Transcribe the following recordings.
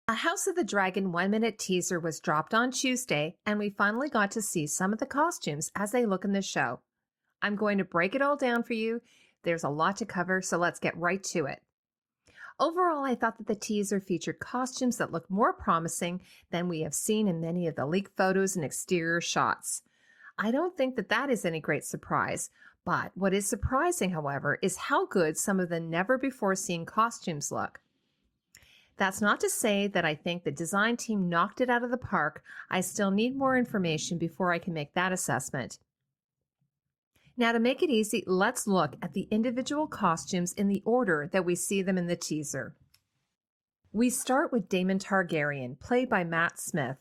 A House of the Dragon 1-minute teaser was dropped on Tuesday, and we finally got to see some of the costumes as they look in the show. I'm going to break it all down for you. There's a lot to cover, so let's get right to it. Overall, I thought that the teaser featured costumes that look more promising than we have seen in many of the leaked photos and exterior shots. I don't think that that is any great surprise, but what is surprising, however, is how good some of the never-before-seen costumes look. That's not to say that I think the design team knocked it out of the park. I still need more information before I can make that assessment. Now, to make it easy, let's look at the individual costumes in the order that we see them in the teaser. We start with Daemon Targaryen, played by Matt Smith.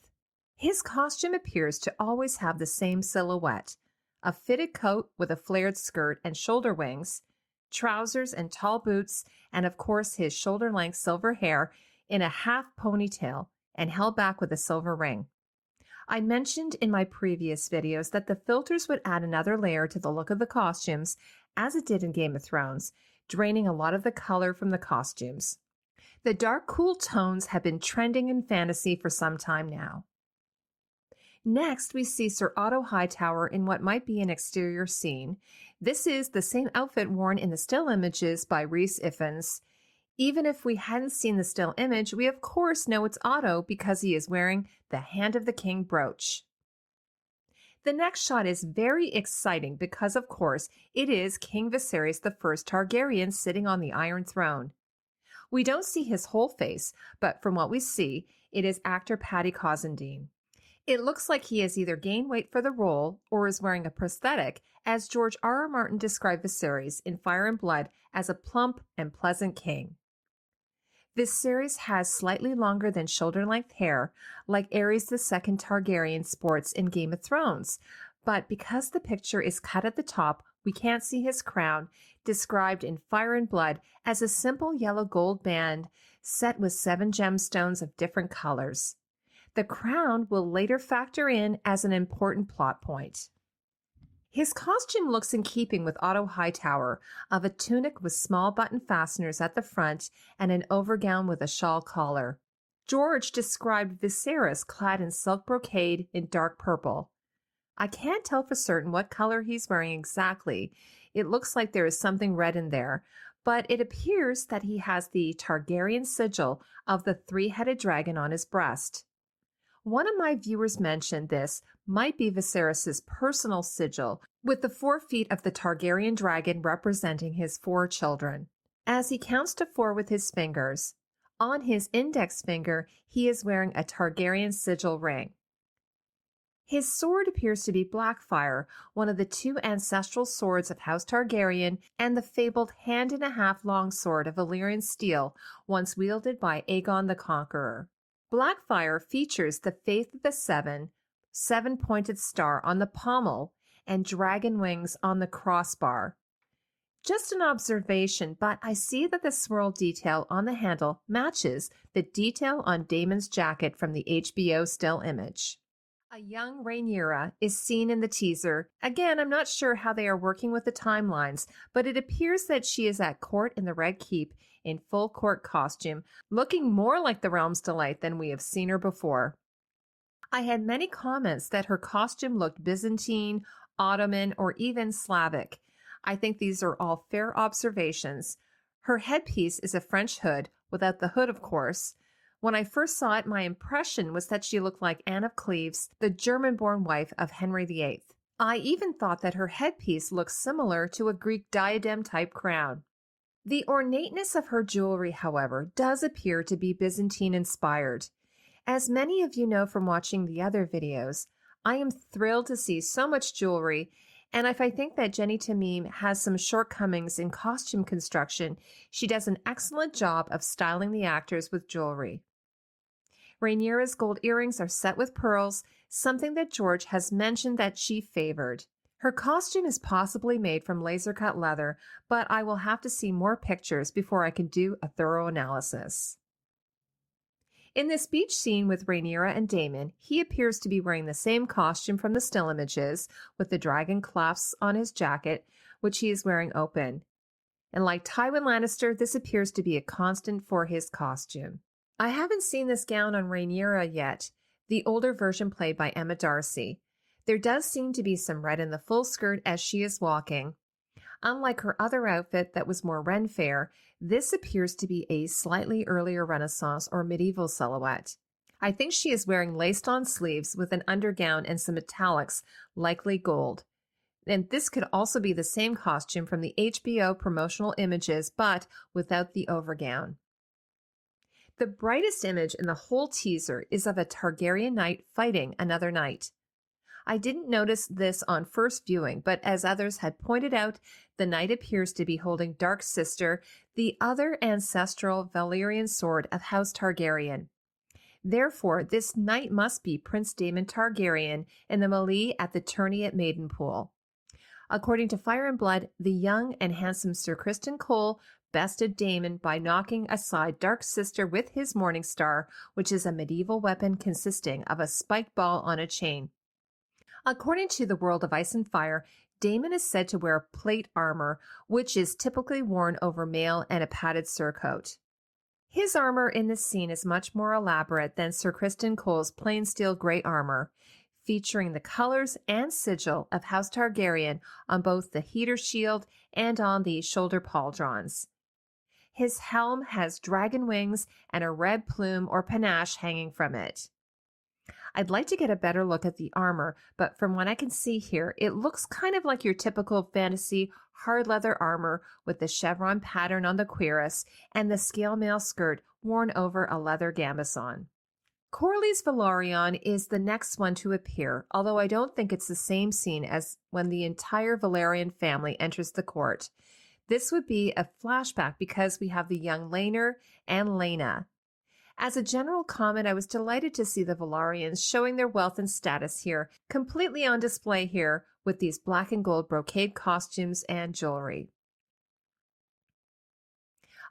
His costume appears to always have the same silhouette: a fitted coat with a flared skirt and shoulder wings, trousers and tall boots, and of course his shoulder-length silver hair in a half ponytail and held back with a silver ring. I mentioned in my previous videos that the filters would add another layer to the look of the costumes, as it did in Game of Thrones, draining a lot of the color from the costumes. The dark, cool tones have been trending in fantasy for some time now. Next, we see Sir Otto Hightower in what might be an exterior scene. This is the same outfit worn in the still images by Rhys Ifans. Even if we hadn't seen the still image, we of course know it's Otto because he is wearing the Hand of the King brooch. The next shot is very exciting because, of course, it is King Viserys I Targaryen sitting on the Iron Throne. We don't see his whole face, but from what we see, it is actor Paddy Considine. It looks like he has either gained weight for the role or is wearing a prosthetic, as George R.R. Martin described Viserys in Fire and Blood as a plump and pleasant king. Viserys has slightly longer than shoulder-length hair, like Aerys II Targaryen sports in Game of Thrones, but because the picture is cut at the top, we can't see his crown, described in Fire and Blood as a simple yellow gold band set with 7 gemstones of different colors. The crown will later factor in as an important plot point. His costume looks in keeping with Otto Hightower, of a tunic with small button fasteners at the front and an overgown with a shawl collar. George described Viserys clad in silk brocade in dark purple. I can't tell for certain what color he's wearing exactly. It looks like there is something red in there, but it appears that he has the Targaryen sigil of the 3-headed dragon on his breast. One of my viewers mentioned this might be Viserys' personal sigil, with the 4 feet of the Targaryen dragon representing his 4 children. As he counts to 4 with his fingers, on his index finger he is wearing a Targaryen sigil ring. His sword appears to be Blackfire, one of the 2 ancestral swords of House Targaryen, and the fabled hand-and-a-half longsword of Valyrian steel, once wielded by Aegon the Conqueror. Blackfire features the Faith of the 7-pointed star on the pommel, and dragon wings on the crossbar. Just an observation, but I see that the swirl detail on the handle matches the detail on Daemon's jacket from the HBO still image. A young Rhaenyra is seen in the teaser. Again, I'm not sure how they are working with the timelines, but it appears that she is at court in the Red Keep in full court costume, looking more like the Realm's Delight than we have seen her before. I had many comments that her costume looked Byzantine, Ottoman, or even Slavic. I think these are all fair observations. Her headpiece is a French hood, without the hood, of course. When I first saw it, my impression was that she looked like Anne of Cleves, the German-born wife of Henry VIII. I even thought that her headpiece looked similar to a Greek diadem-type crown. The ornateness of her jewelry, however, does appear to be Byzantine-inspired. As many of you know from watching the other videos, I am thrilled to see so much jewelry, and if I think that Jany Temime has some shortcomings in costume construction, she does an excellent job of styling the actors with jewelry. Rhaenyra's gold earrings are set with pearls, something that George has mentioned that she favored. Her costume is possibly made from laser-cut leather, but I will have to see more pictures before I can do a thorough analysis. In this beach scene with Rhaenyra and Daemon, he appears to be wearing the same costume from the still images, with the dragon clasps on his jacket, which he is wearing open. And like Tywin Lannister, this appears to be a constant for his costume. I haven't seen this gown on Rhaenyra yet, the older version played by Emma Darcy. There does seem to be some red in the full skirt as she is walking. Unlike her other outfit that was more Ren fair, this appears to be a slightly earlier Renaissance or medieval silhouette. I think she is wearing laced-on sleeves with an undergown and some metallics, likely gold. And this could also be the same costume from the HBO promotional images, but without the overgown. The brightest image in the whole teaser is of a Targaryen knight fighting another knight. I didn't notice this on first viewing, but as others had pointed out, the knight appears to be holding Dark Sister, the other ancestral Valyrian sword of House Targaryen. Therefore, this knight must be Prince Daemon Targaryen in the melee at the tourney at Maidenpool. According to Fire and Blood, the young and handsome Sir Criston Cole bested Daemon by knocking aside Dark Sister with his Morning Star, which is a medieval weapon consisting of a spiked ball on a chain. According to the World of Ice and Fire, Daemon is said to wear plate armor, which is typically worn over mail and a padded surcoat. His armor in this scene is much more elaborate than Sir Criston Cole's plain steel gray armor, featuring the colors and sigil of House Targaryen on both the heater shield and on the shoulder pauldrons. His helm has dragon wings and a red plume or panache hanging from it. I'd like to get a better look at the armor, but from what I can see here, it looks kind of like your typical fantasy hard leather armor with the chevron pattern on the cuirass and the scale mail skirt worn over a leather gambeson. Corley's Velaryon is the next one to appear, although I don't think it's the same scene as when the entire Velaryon family enters the court. This would be a flashback because we have the young Rhaenyra and Laena. As a general comment, I was delighted to see the Velaryons showing their wealth and status here, completely on display here with these black and gold brocade costumes and jewelry.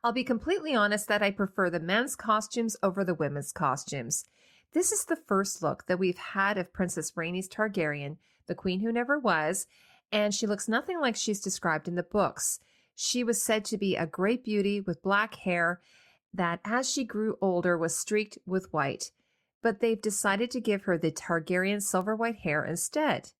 I'll be completely honest that I prefer the men's costumes over the women's costumes. This is the first look that we've had of Princess Rhaenys Targaryen, the queen who never was, and she looks nothing like she's described in the books. She was said to be a great beauty with black hair that as she grew older was streaked with white, but they've decided to give her the Targaryen silver white hair instead.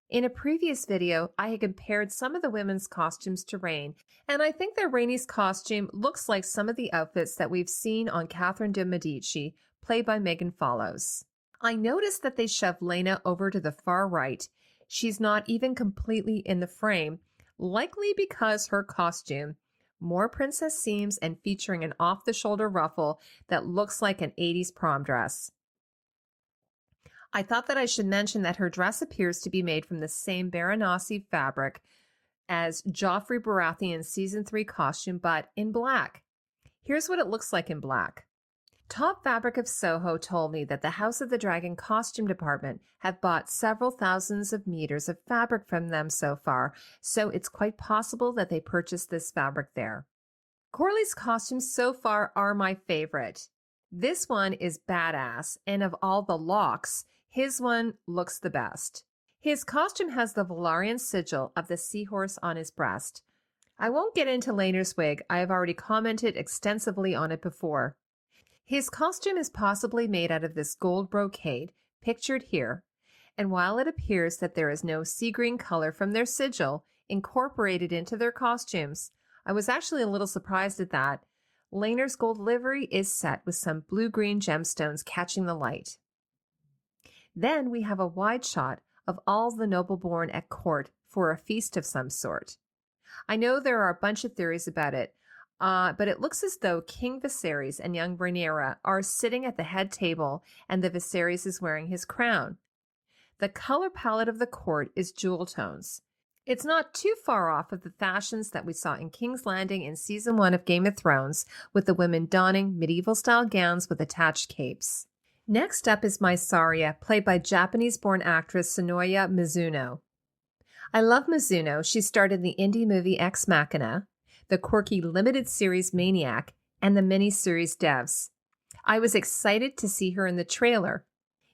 In a previous video, I had compared some of the women's costumes to Rhaen, and I think that Rhaenys costume looks like some of the outfits that we've seen on Catherine de Medici, played by Megan Follows. I noticed that they shoved Laena over to the far right. She's not even completely in the frame, likely because her costume, more princess seams and featuring an off-the-shoulder ruffle that looks like an 80s prom dress. I thought that I should mention that her dress appears to be made from the same Baronassi fabric as Joffrey Baratheon's Season 3 costume, but in black. Here's what it looks like in black. Top Fabric of Soho told me that the House of the Dragon costume department have bought several thousands of meters of fabric from them so far, so it's quite possible that they purchased this fabric there. Corley's costumes so far are my favorite. This one is badass, and of all the locks, his one looks the best. His costume has the Velaryon sigil of the seahorse on his breast. I won't get into Laena's wig, I have already commented extensively on it before. His costume is possibly made out of this gold brocade, pictured here, and while it appears that there is no sea green color from their sigil incorporated into their costumes, I was actually a little surprised at that. Laena's gold livery is set with some blue-green gemstones catching the light. Then we have a wide shot of all the noble-born at court for a feast of some sort. I know there are a bunch of theories about it, but it looks as though King Viserys and young Rhaenyra are sitting at the head table and the Viserys is wearing his crown. The color palette of the court is jewel tones. It's not too far off of the fashions that we saw in King's Landing in Season 1 of Game of Thrones, with the women donning medieval-style gowns with attached capes. Next up is Mysaria, played by Japanese-born actress Sonoya Mizuno. I love Mizuno. She starred in the indie movie Ex Machina, the quirky limited series Maniac, and the miniseries Devs. I was excited to see her in the trailer.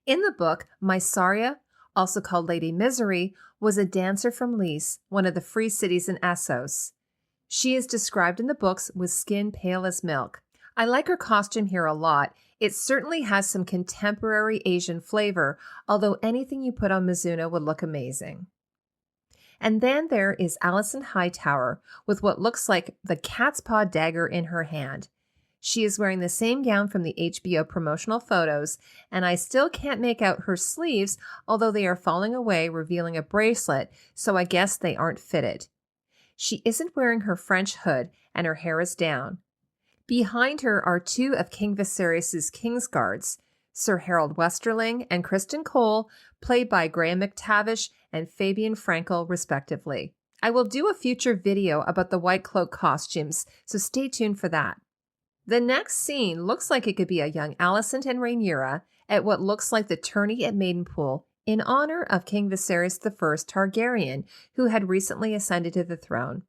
In the book, Mysaria, also called Lady Misery, was a dancer from Lys, one of the free cities in Essos. She is described in the books with skin pale as milk. I like her costume here a lot. It certainly has some contemporary Asian flavor, although anything you put on Mizuna would look amazing. And then there is Alicent Hightower with what looks like the cat's paw dagger in her hand. She is wearing the same gown from the HBO promotional photos, and I still can't make out her sleeves, although they are falling away, revealing a bracelet, so I guess they aren't fitted. She isn't wearing her French hood, and her hair is down. Behind her are two of King Viserys' Kingsguards, Sir Harold Westerling and Kristen Cole, played by Graham McTavish and Fabian Frankel, respectively. I will do a future video about the White Cloak costumes, so stay tuned for that. The next scene looks like it could be a young Alicent and Rhaenyra at what looks like the tourney at Maidenpool in honor of King Viserys I Targaryen, who had recently ascended to the throne.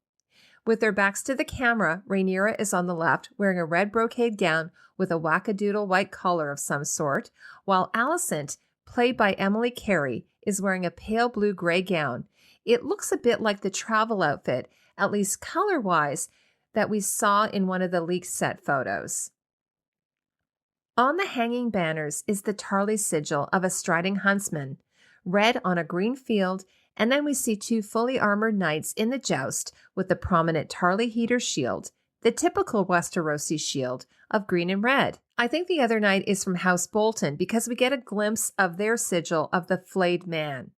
With their backs to the camera, Rhaenyra is on the left, wearing a red brocade gown with a wackadoodle white collar of some sort, while Alicent, played by Emily Carey, is wearing a pale blue-gray gown. It looks a bit like the travel outfit, at least color-wise, that we saw in one of the leaked set photos. On the hanging banners is the Tarly sigil of a striding huntsman, red on a green field, and then we see two fully armored knights in the joust with the prominent Tarly heater shield, the typical Westerosi shield of green and red. I think the other knight is from House Bolton because we get a glimpse of their sigil of the flayed man.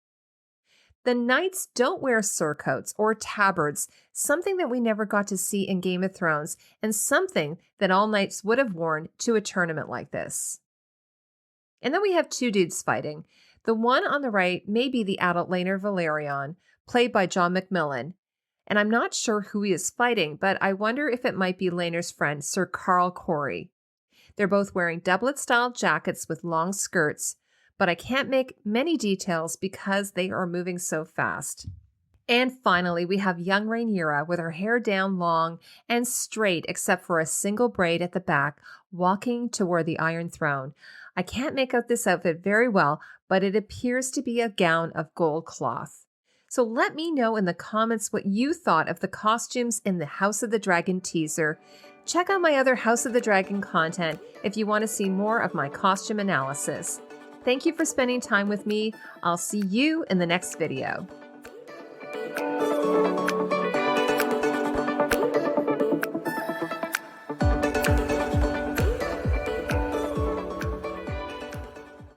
The knights don't wear surcoats or tabards, something that we never got to see in Game of Thrones and something that all knights would have worn to a tournament like this. And then we have two dudes fighting. The one on the right may be the adult laner Velaryon, played by John McMillan, and I'm not sure who he is fighting, but I wonder if it might be Laener's friend, Sir Carl Corey. They're both wearing doublet-style jackets with long skirts, but I can't make many details because they are moving so fast. And finally, we have young Rhaenyra with her hair down long and straight except for a single braid at the back, walking toward the Iron Throne. I can't make out this outfit very well, but it appears to be a gown of gold cloth. So let me know in the comments what you thought of the costumes in the House of the Dragon teaser. Check out my other House of the Dragon content if you want to see more of my costume analysis. Thank you for spending time with me. I'll see you in the next video.